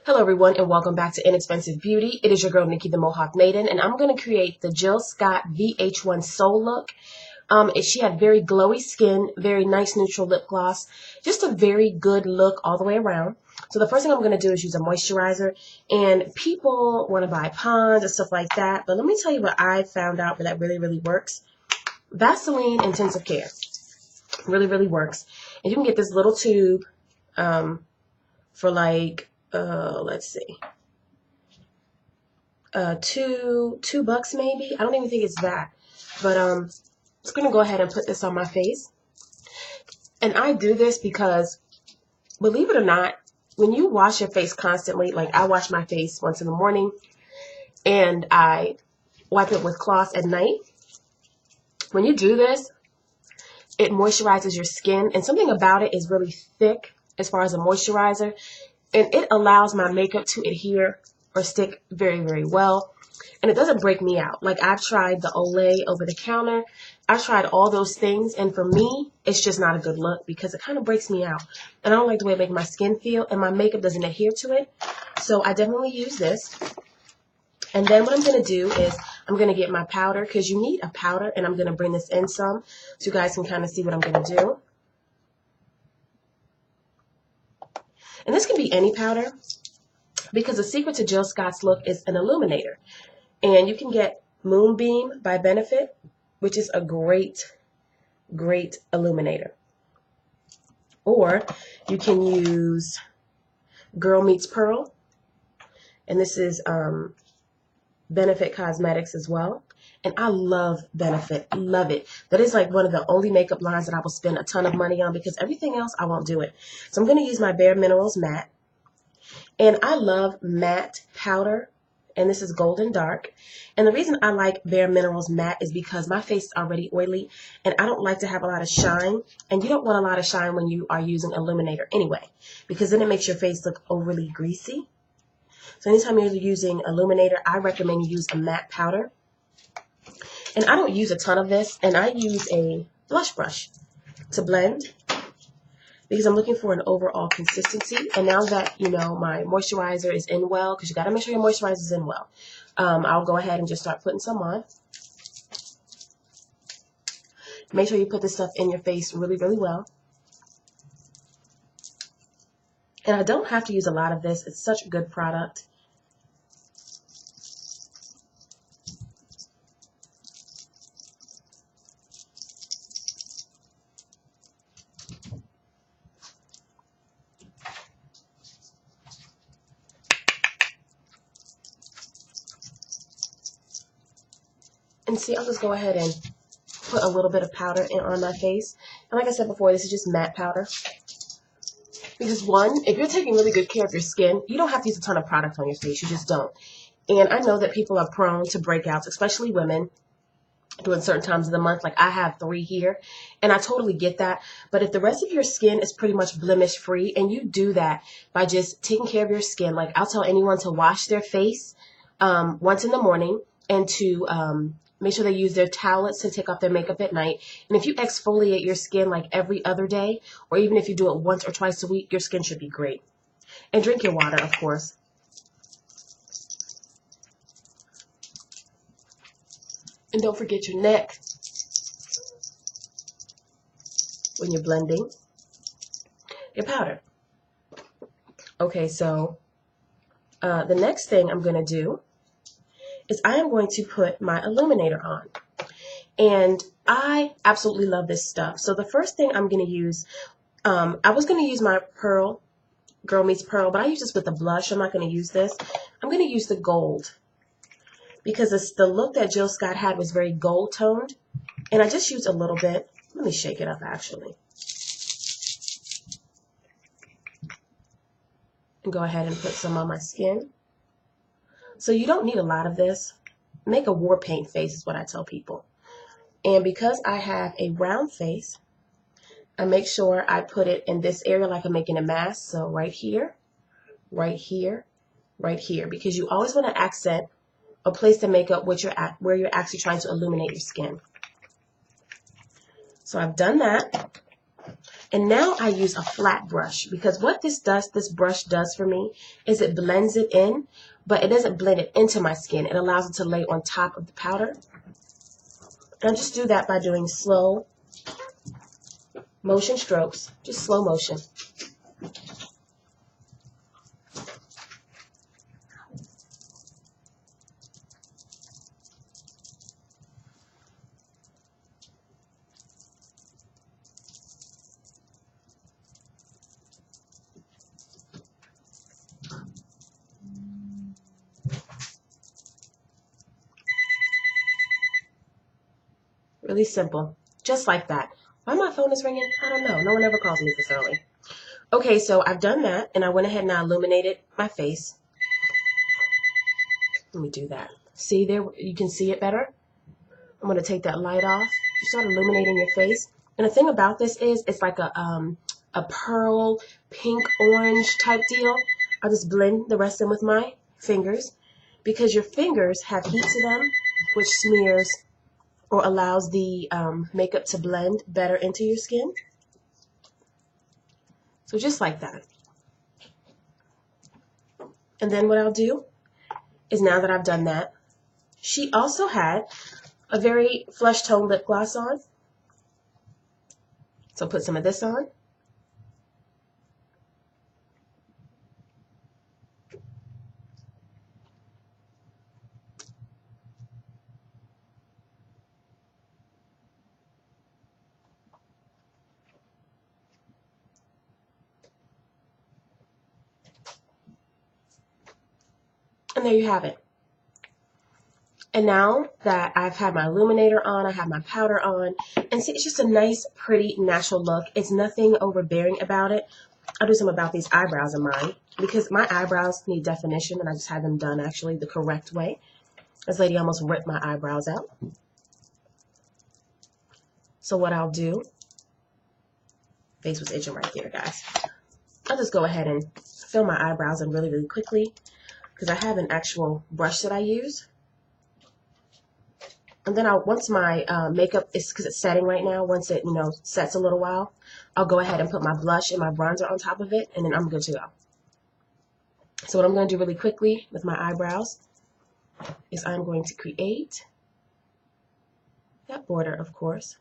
Hello everyone and welcome back to Inexpensive Beauty. It is your girl Nikki the Mohawk Maiden and I'm going to create the Jill Scott VH1 Soul look. She had very glowy skin, very nice neutral lip gloss, just a very good look all the way around. So the first thing I'm going to do is use a moisturizer, and people want to buy Pond's and stuff like that, but let me tell you what I found out that really works. Vaseline Intensive Care really works, and you can get this little tube for like let's see, $2 maybe. I don't even think it's that, but I'm just gonna go ahead and put this on my face. And I do this because, believe it or not, when you wash your face constantly, like I wash my face once in the morning and I wipe it with cloth at night. When you do this, it moisturizes your skin, and something about it is really thick as far as a moisturizer. And it allows my makeup to adhere or stick very well. And it doesn't break me out. Like, I've tried the Olay over the counter. I've tried all those things. And for me, it's just not a good look because it kind of breaks me out. And I don't like the way it makes my skin feel. And my makeup doesn't adhere to it. So I definitely use this. And then what I'm going to do is I'm going to get my powder, because you need a powder. And I'm going to bring this in some so you guys can kind of see what I'm going to do. And this can be any powder, because the secret to Jill Scott's look is an illuminator. And you can get Moonbeam by Benefit, which is a great illuminator. Or you can use Girl Meets Pearl. And this is Benefit Cosmetics as well. And I love Benefit, love it. That is like one of the only makeup lines that I will spend a ton of money on, because everything else I won't do it. So I'm going to use my Bare Minerals matte. And I love matte powder, and this is Golden Dark. And the reason I like Bare Minerals matte is because my face is already oily, and I don't like to have a lot of shine. And you don't want a lot of shine when you are using illuminator anyway, because then it makes your face look overly greasy. So anytime you're using illuminator, I recommend you use a matte powder. And I don't use a ton of this, and I use a blush brush to blend, because I'm looking for an overall consistency. And now that, you know, my moisturizer is in well, because you got to make sure your moisturizer is in well, I'll go ahead and just start putting some on. Make sure you put this stuff in your face really well. And I don't have to use a lot of this. It's such a good product. And see, I'll just go ahead and put a little bit of powder on my face. And like I said before, this is just matte powder. Because one, if you're taking really good care of your skin, you don't have to use a ton of product on your face. You just don't. And I know that people are prone to breakouts, especially women, during certain times of the month. Like, I have 3 here, and I totally get that. But if the rest of your skin is pretty much blemish free, and you do that by just taking care of your skin, like I'll tell anyone to wash their face once in the morning, and to make sure they use their towelettes to take off their makeup at night. And if you exfoliate your skin like every other day, or even if you do it once or twice a week, your skin should be great. And drink your water, of course. And don't forget your neck when you're blending your powder. Okay, so the next thing I'm going to do is I am going to put my illuminator on. And I absolutely love this stuff. So the first thing I'm going to use, I was going to use my Pearl, Girl Meets Pearl, but I use this with the blush. I'm not going to use this. I'm going to use the gold, because the look that Jill Scott had was very gold toned. And I just used a little bit. Let me shake it up, actually. And go ahead and put some on my skin. So you don't need a lot of this. Make a war paint face is what I tell people. And because I have a round face, I make sure I put it in this area like I'm making a mask. So right here, right here, right here. Because you always want to accent or place the makeup where you're actually trying to illuminate your skin. So I've done that. And now I use a flat brush because what this brush does for me is it blends it in, but it doesn't blend it into my skin. It allows it to lay on top of the powder. And I just do that by doing slow motion strokes, just slow motion. Really simple, just like that. Why my phone is ringing? I don't know. No one ever calls me this early. Okay, so I've done that, and I went ahead and I illuminated my face. Let me do that. See there? You can see it better. I'm going to take that light off. You start illuminating your face. And the thing about this is it's like a pearl, pink, orange type deal. I'll just blend the rest in with my fingers because your fingers have heat to them, which smears or allows the makeup to blend better into your skin. So just like that. And then what I'll do is now that I've done that, she also had a very flesh tone lip gloss on. So put some of this on. And there you have it. And now that I've had my illuminator on, I have my powder on, and see, it's just a nice, pretty, natural look. It's nothing overbearing about it. I'll do something about these eyebrows of mine because my eyebrows need definition, and I just had them done actually the correct way. This lady almost ripped my eyebrows out. So what I'll do, face was itching right there, guys. I'll just go ahead and fill my eyebrows in really, really quickly because I have an actual brush that I use. And then once my makeup is, because it's setting right now, once it, sets a little while, I'll go ahead and put my blush and my bronzer on top of it, and then I'm good to go. So what I'm going to do really quickly with my eyebrows is I'm going to create that border, of course.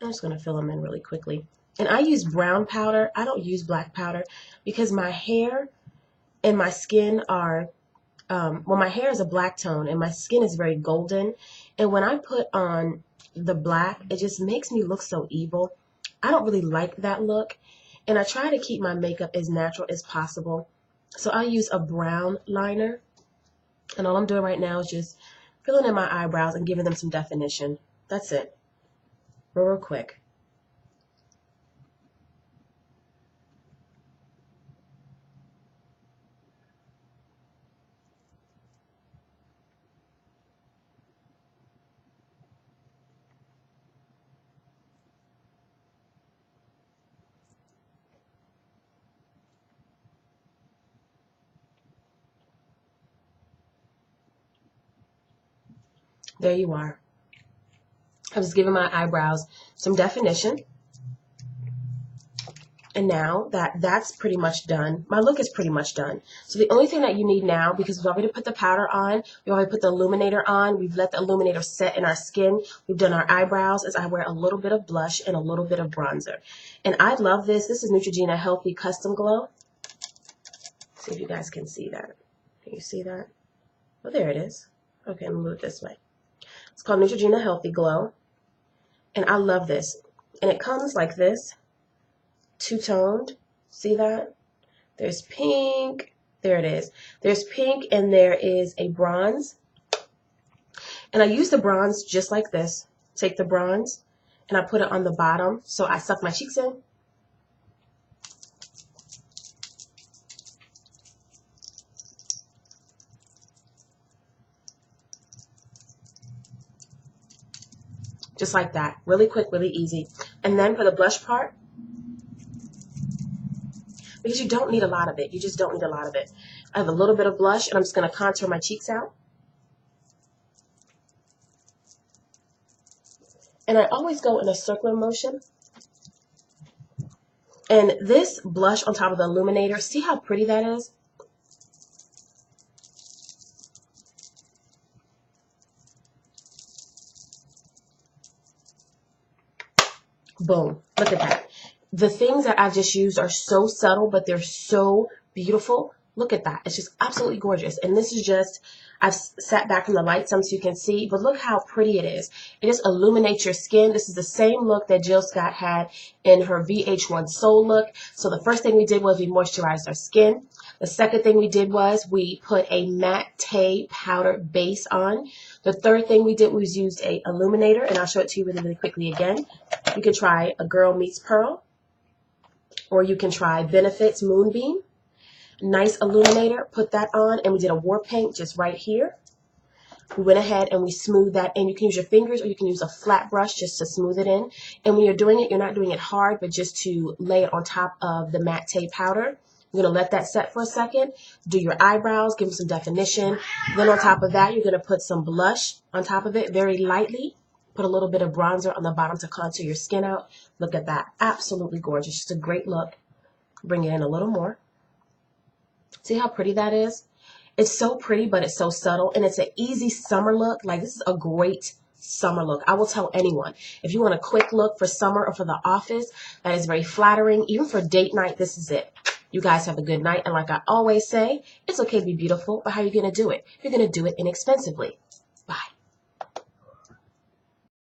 I'm just going to fill them in really quickly. And I use brown powder. I don't use black powder because my hair and my skin are well, my hair is a black tone and my skin is very golden. And when I put on the black, it just makes me look so evil. I don't really like that look. And I try to keep my makeup as natural as possible. So I use a brown liner. And all I'm doing right now is just filling in my eyebrows and giving them some definition. That's it. Real quick. There you are. I'm just giving my eyebrows some definition. And now that that's pretty much done, my look is pretty much done. So the only thing that you need now, because we've already put the powder on, we've already put the illuminator on, we've let the illuminator set in our skin, we've done our eyebrows, is I wear a little bit of blush and a little bit of bronzer. And I love this. This is Neutrogena Healthy Custom Glow. See if you guys can see that. Can you see that? Oh, there it is. Okay, I'm gonna move it this way. It's called Neutrogena Healthy Glow. And I love this. And it comes like this. Two-toned. See that? There's pink. There it is. There's pink and there is a bronze. And I use the bronze just like this. Take the bronze and I put it on the bottom. So I suck my cheeks in. Just like that. Really quick, really easy. And then for the blush part, because you don't need a lot of it. You just don't need a lot of it. I have a little bit of blush, and I'm just going to contour my cheeks out. And I always go in a circular motion. And this blush on top of the illuminator, see how pretty that is? Boom. Look at that. The things that I've just used are so subtle, but they're so beautiful. Look at that. It's just absolutely gorgeous. And this is just, I've sat back from the light some so you can see, but look how pretty it is. It just illuminates your skin. This is the same look that Jill Scott had in her VH1 Soul look. So the first thing we did was we moisturized our skin. The second thing we did was we put a matte powder base on. The third thing we did was used a illuminator, and I'll show it to you really, really quickly again. You can try a Girl Meets Pearl, or you can try Benefit's Moonbeam. Nice illuminator, put that on, and we did a war paint just right here. We went ahead and we smoothed that in. You can use your fingers or you can use a flat brush just to smooth it in. And when you're doing it, you're not doing it hard, but just to lay it on top of the matte powder. You're going to let that set for a second. Do your eyebrows, give them some definition. Then on top of that, you're going to put some blush on top of it very lightly. Put a little bit of bronzer on the bottom to contour your skin out. Look at that. Absolutely gorgeous. Just a great look. Bring it in a little more. See how pretty that is? It's so pretty, but it's so subtle. And it's an easy summer look. Like, this is a great summer look. I will tell anyone, if you want a quick look for summer or for the office, that is very flattering. Even for date night, this is it. You guys have a good night. And like I always say, it's okay to be beautiful, but how are you going to do it? You're going to do it inexpensively.